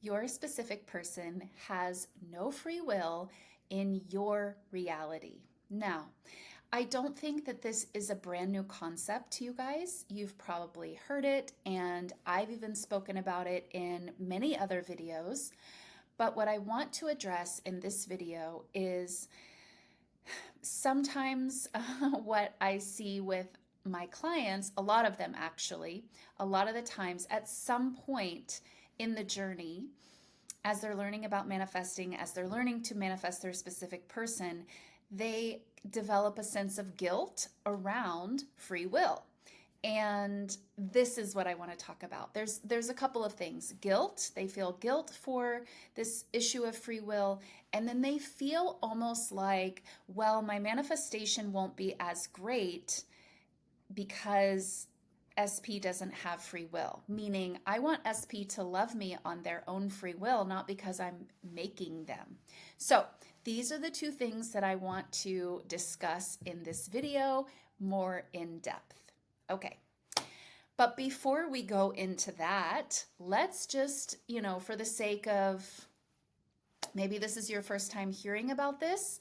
Your specific person has no free will in your reality. Now, I don't think that this is a brand new concept to you guys. You've probably heard it, and I've even spoken about it in many other videos. But what I want to address in this video is sometimes what I see with my clients, a lot of them actually, a lot of the times at some point in the journey, as they're learning about manifesting, as they're learning to manifest their specific person, they develop a sense of guilt around free will. And this is what I want to talk about. There's a couple of things. Guilt, they feel guilt for this issue of free will, and then they feel almost like, well, my manifestation won't be as great because SP doesn't have free will, meaning I want SP to love me on their own free will, not because I'm making them. So these are the two things that I want to discuss in this video more in depth. Okay, but before we go into that, let's just, for the sake of maybe this is your first time hearing about this,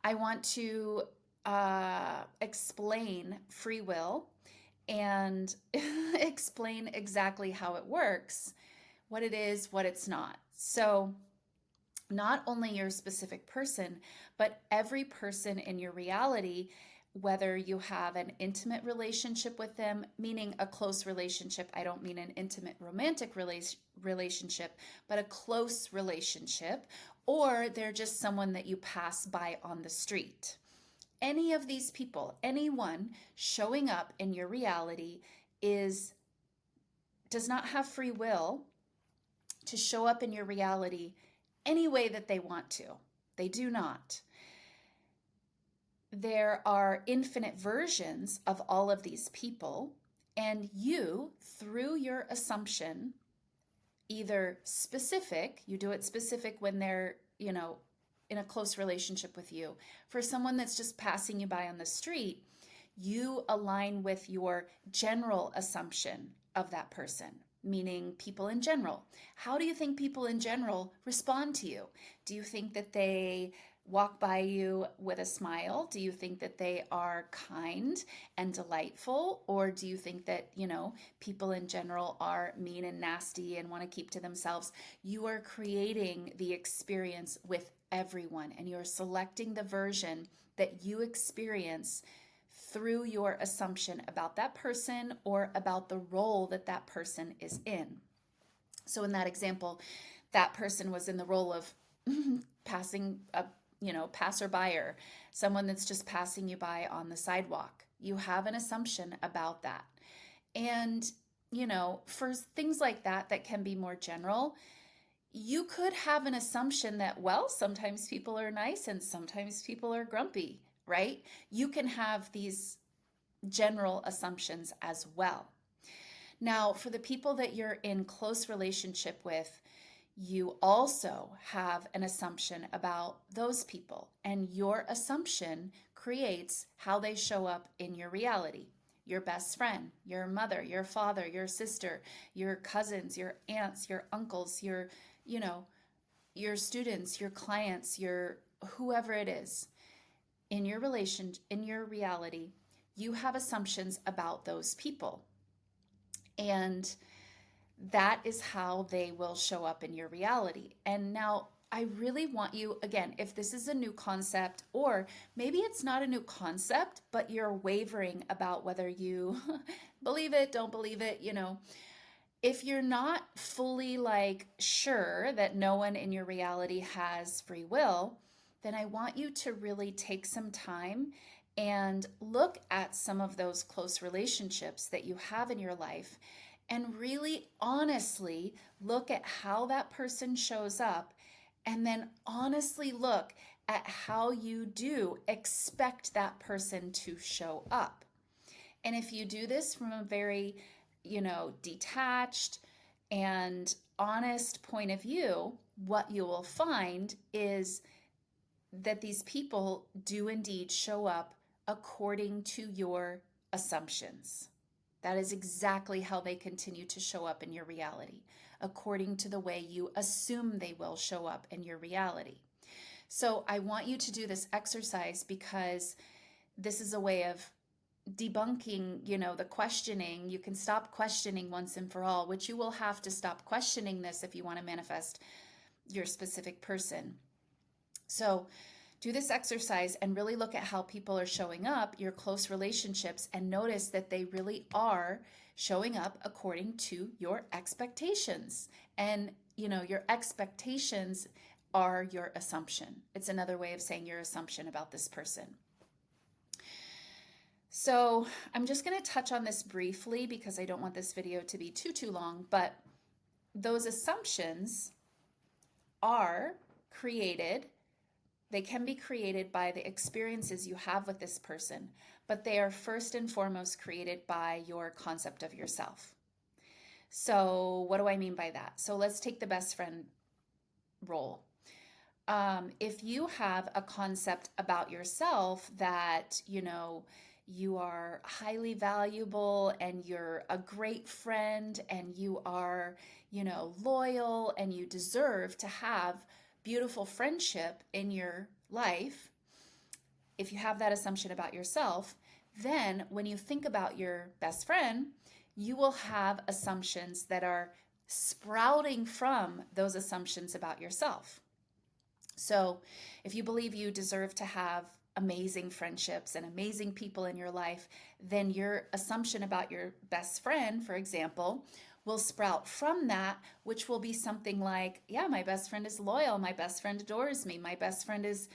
I want to explain free will and explain exactly how it works, what it is, what it's not. So not only your specific person, but every person in your reality, whether you have an intimate relationship with them, meaning a close relationship. I don't mean an intimate romantic relationship, but a close relationship, or they're just someone that you pass by on the street. Any of these people, anyone showing up in your reality does not have free will to show up in your reality any way that they want to. They do not. There are infinite versions of all of these people, and you, through your assumption, either specific, you do it specific when they're, in a close relationship with you. For someone that's just passing you by on the street, you align with your general assumption of that person, meaning people in general. How do you think people in general respond to you? Do you think that they walk by you with a smile? Do you think that they are kind and delightful? Or do you think that, people in general are mean and nasty and want to keep to themselves? You are creating the experience with everyone, and you're selecting the version that you experience through your assumption about that person or about the role that that person is in. So in that example, that person was in the role of passing a passerby, or someone that's just passing you by on the sidewalk. You have an assumption about that. And, for things like that can be more general, you could have an assumption that, well, sometimes people are nice and sometimes people are grumpy, right? You can have these general assumptions as well. Now, for the people that you're in close relationship with, you also have an assumption about those people, and your assumption creates how they show up in your reality. Your best friend, your mother, your father, your sister, your cousins, your aunts, your uncles, your students, your clients, your whoever it is. In your reality, you have assumptions about those people. And that is how they will show up in your reality. And now I really want you, again, if this is a new concept, or maybe it's not a new concept, but you're wavering about whether you believe it, don't believe it, if you're not fully sure that no one in your reality has free will, then I want you to really take some time and look at some of those close relationships that you have in your life, and really honestly look at how that person shows up, and then honestly look at how you do expect that person to show up. And if you do this from a very, detached and honest point of view, what you will find is that these people do indeed show up according to your assumptions. That is exactly how they continue to show up in your reality, according to the way you assume they will show up in your reality. So I want you to do this exercise because this is a way of debunking, the questioning. You can stop questioning once and for all, which you will have to stop questioning this if you want to manifest your specific person. So do this exercise and really look at how people are showing up, your close relationships, and notice that they really are showing up according to your expectations. And, your expectations are your assumption. It's another way of saying your assumption about this person. So I'm just going to touch on this briefly because I don't want this video to be too long, but those assumptions are created. They can be created by the experiences you have with this person, but they are first and foremost created by your concept of yourself. So what do I mean by that? So let's take the best friend role. If you have a concept about yourself that, you are highly valuable and you're a great friend and you are, loyal and you deserve to have beautiful friendship in your life, if you have that assumption about yourself, then when you think about your best friend, you will have assumptions that are sprouting from those assumptions about yourself. So if you believe you deserve to have amazing friendships and amazing people in your life, then your assumption about your best friend, for example, will sprout from that, which will be something like, yeah, my best friend is loyal. My best friend adores me. My best friend is,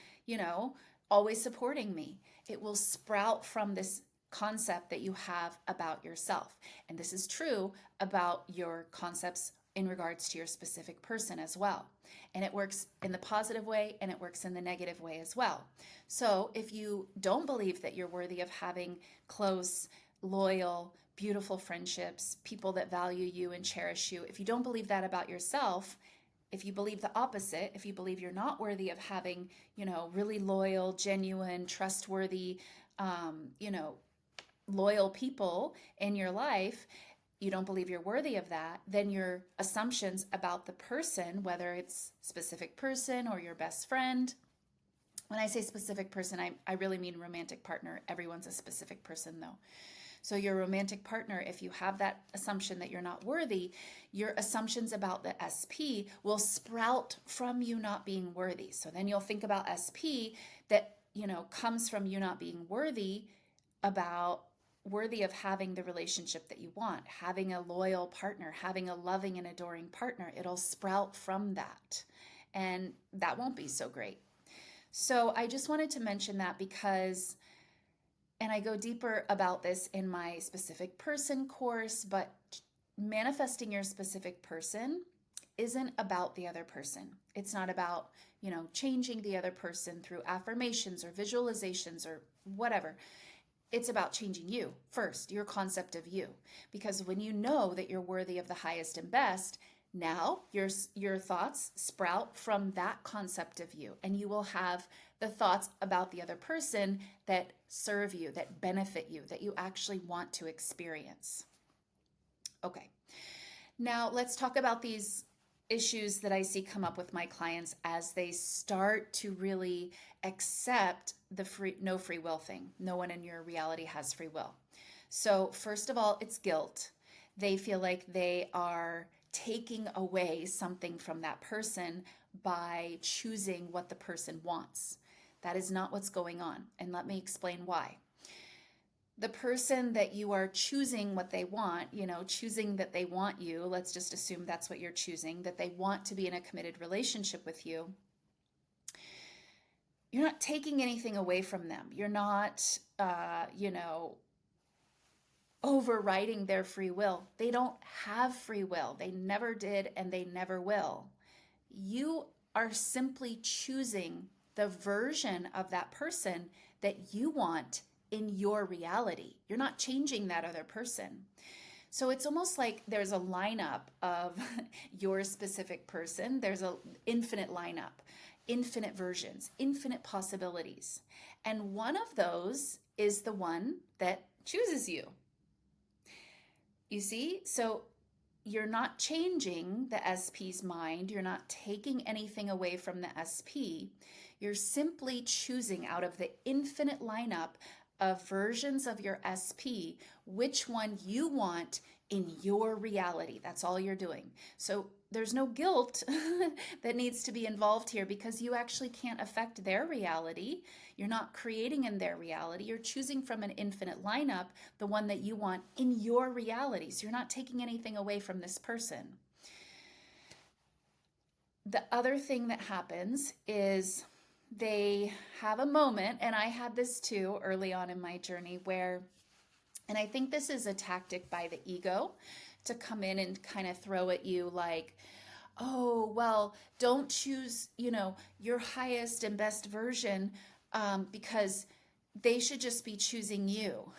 always supporting me. It will sprout from this concept that you have about yourself. And this is true about your concepts in regards to your specific person as well. And it works in the positive way and it works in the negative way as well. So if you don't believe that you're worthy of having close, loyal, beautiful friendships, people that value you and cherish you, if you don't believe that about yourself, if you believe the opposite, if you believe you're not worthy of having, really loyal, genuine, trustworthy, loyal people in your life, you don't believe you're worthy of that, then your assumptions about the person, whether it's specific person or your best friend, when I say specific person, I really mean romantic partner. Everyone's a specific person though. So your romantic partner, if you have that assumption that you're not worthy, your assumptions about the SP will sprout from you not being worthy. So then you'll think about SP that, comes from you not being worthy of having the relationship that you want, having a loyal partner, having a loving and adoring partner. It'll sprout from that. And that won't be so great. So I just wanted to mention that because, and I go deeper about this in my specific person course, but manifesting your specific person isn't about the other person. It's not about, changing the other person through affirmations or visualizations or whatever. It's about changing you first, your concept of you. Because when you know that you're worthy of the highest and best, now your thoughts sprout from that concept of you, and you will have the thoughts about the other person that serve you, that benefit you, that you actually want to experience. Okay, now let's talk about these issues that I see come up with my clients as they start to really accept the no free will thing. No one in your reality has free will. So first of all, it's guilt. They feel like they are taking away something from that person by choosing what the person wants. That is not what's going on. And let me explain why. The person that you are choosing what they want, choosing that they want you, let's just assume that's what you're choosing, that they want to be in a committed relationship with you. You're not taking anything away from them. You're not, overriding their free will. They don't have free will. They never did and they never will. You are simply choosing the version of that person that you want in your reality. You're not changing that other person. So it's almost like there's a lineup of your specific person. There's an infinite lineup, infinite versions, infinite possibilities. And one of those is the one that chooses you. You see? So you're not changing the SP's mind. You're not taking anything away from the SP. You're simply choosing out of the infinite lineup of versions of your SP which one you want in your reality. That's all you're doing. So there's no guilt that needs to be involved here because you actually can't affect their reality. You're not creating in their reality. You're choosing from an infinite lineup the one that you want in your reality. So you're not taking anything away from this person. The other thing that happens is they have a moment, and I had this too early on in my journey where, and I think this is a tactic by the ego to come in and kind of throw at you like, oh, well, don't choose, your highest and best version because they should just be choosing you,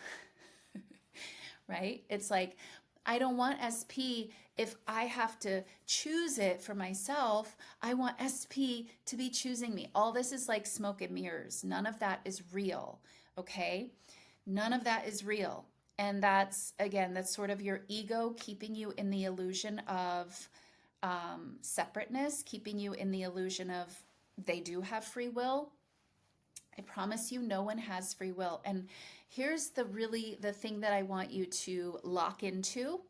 right? It's like, I don't want SP if I have to choose it for myself. I want SP to be choosing me. All this is like smoke and mirrors. None of that is real, okay? None of that is real. And that's sort of your ego keeping you in the illusion of separateness, keeping you in the illusion of they do have free will. I promise you, no one has free will. And here's the thing that I want you to lock into.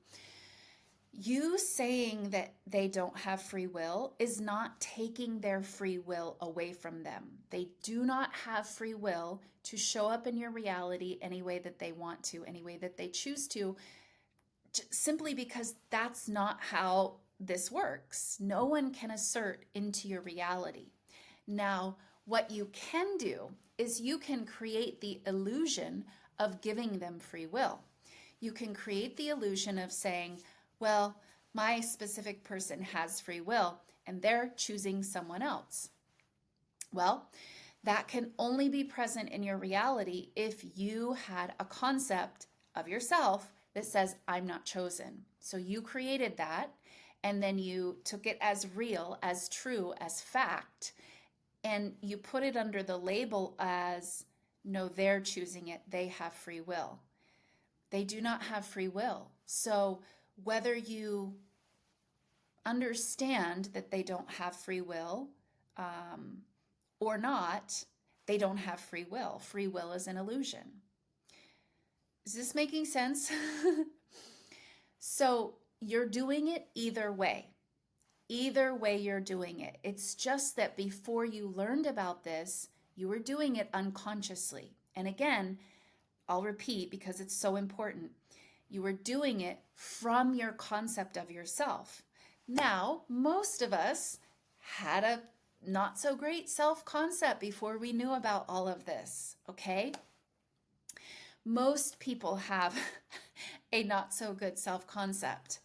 You saying that they don't have free will is not taking their free will away from them. They do not have free will to show up in your reality any way that they want to, any way that they choose to, simply because that's not how this works. No one can assert into your reality. Now, what you can do is you can create the illusion of giving them free will. You can create the illusion of saying, well, my specific person has free will and they're choosing someone else. Well, that can only be present in your reality if you had a concept of yourself that says, I'm not chosen. So you created that, and then you took it as real, as true, as fact, and you put it under the label as, no, they're choosing it. They have free will. They do not have free will. So whether you understand that they don't have free will or not, they don't have free will. Free will is an illusion. Is this making sense? So you're doing it either way. Either way you're doing it. It's just that before you learned about this, you were doing it unconsciously. And again, I'll repeat because it's so important. You were doing it from your concept of yourself. Now, most of us had a not so great self-concept before we knew about all of this, okay? Most people have a not so good self-concept.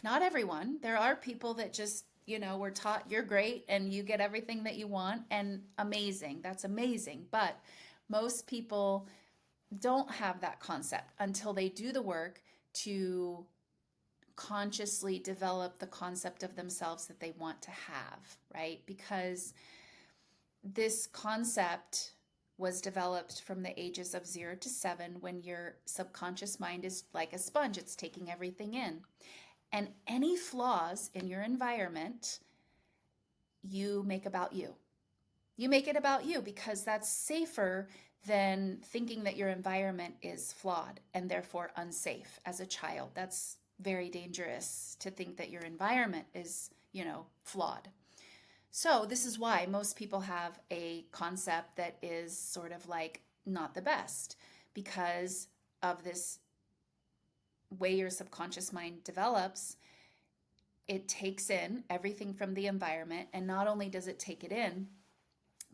Not everyone. There are people that just, were taught you're great and you get everything that you want, and amazing. That's amazing. But most people don't have that concept until they do the work to consciously develop the concept of themselves that they want to have, right? Because this concept was developed from the ages of 0 to 7 when your subconscious mind is like a sponge. It's taking everything in. And any flaws in your environment, you make about you. You make it about you because that's safer than thinking that your environment is flawed and therefore unsafe as a child. That's very dangerous to think that your environment is, flawed. So this is why most people have a concept that is sort of like not the best, because of this way your subconscious mind develops. It takes in everything from the environment, and not only does it take it in,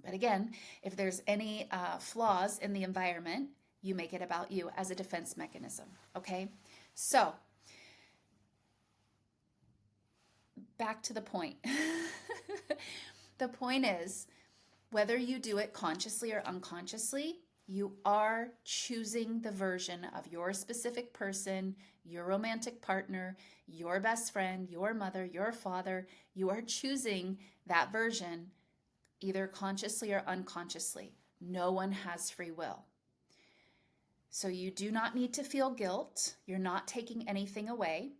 but again, if there's any flaws in the environment, you make it about you as a defense mechanism, okay? So, back to the point. The point is, whether you do it consciously or unconsciously, you are choosing the version of your specific person, your romantic partner, your best friend, your mother, your father. You are choosing that version either consciously or unconsciously. No one has free will. So you do not need to feel guilt. You're not taking anything away.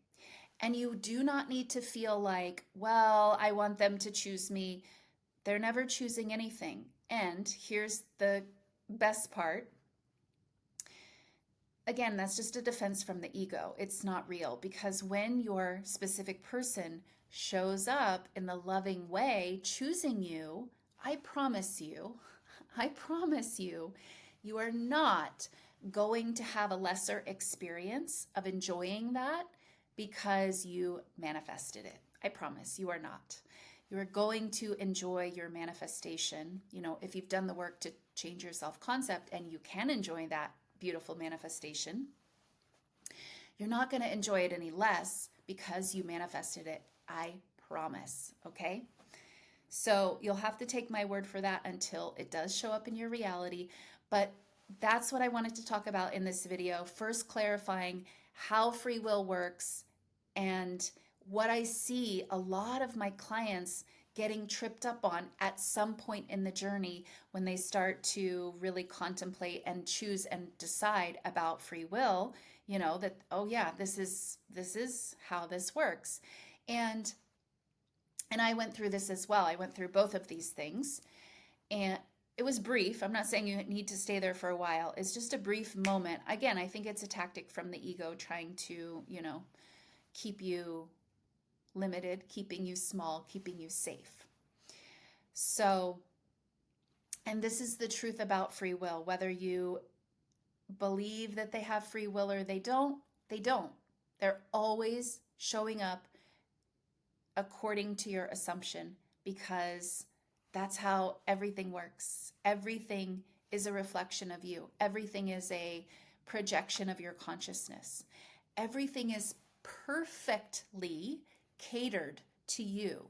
And you do not need to feel like, well, I want them to choose me. They're never choosing anything. And here's the best part. Again, that's just a defense from the ego. It's not real, because when your specific person shows up in the loving way, choosing you, I promise you, I promise you, you are not going to have a lesser experience of enjoying that because you manifested it. I promise you are not. You are going to enjoy your manifestation. If you've done the work to change your self-concept and you can enjoy that beautiful manifestation, you're not going to enjoy it any less because you manifested it. I promise. Okay? So you'll have to take my word for that until it does show up in your reality. But that's what I wanted to talk about in this video. First, clarifying how free will works and what I see a lot of my clients getting tripped up on at some point in the journey when they start to really contemplate and choose and decide about free will, that, oh yeah, this is how this works. And I went through this as well. I went through both of these things, and it was brief. I'm not saying you need to stay there for a while. It's just a brief moment. Again, I think it's a tactic from the ego trying to, keep you limited, keeping you small, keeping you safe. So, and this is the truth about free will. Whether you believe that they have free will or they don't. They're always showing up according to your assumption, because that's how everything works. Everything is a reflection of you. Everything is a projection of your consciousness. Everything is perfectly catered to you.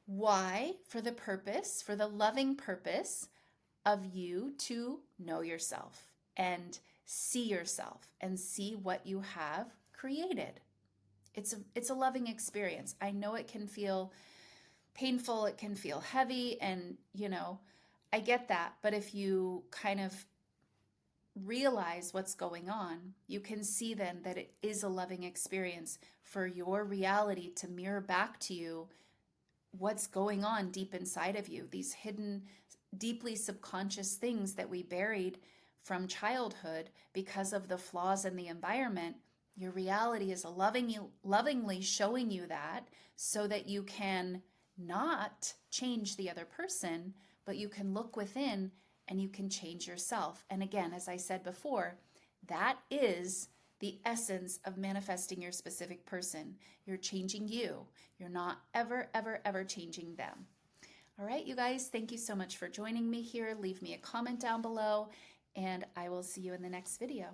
Why? For the loving purpose of you to know yourself and see yourself and see what you have created. It's a loving experience. I know it can feel painful, it can feel heavy, and I get that. But if you kind of realize what's going on, you can see then that it is a loving experience for your reality to mirror back to you what's going on deep inside of you, these hidden, deeply subconscious things that we buried from childhood because of the flaws in the environment. Your reality is lovingly showing you that, so that you can not change the other person, but you can look within and you can change yourself. And again, as I said before, that is the essence of manifesting your specific person. You're changing you. You're not ever, ever, ever changing them. All right, you guys, thank you so much for joining me here. Leave me a comment down below, and I will see you in the next video.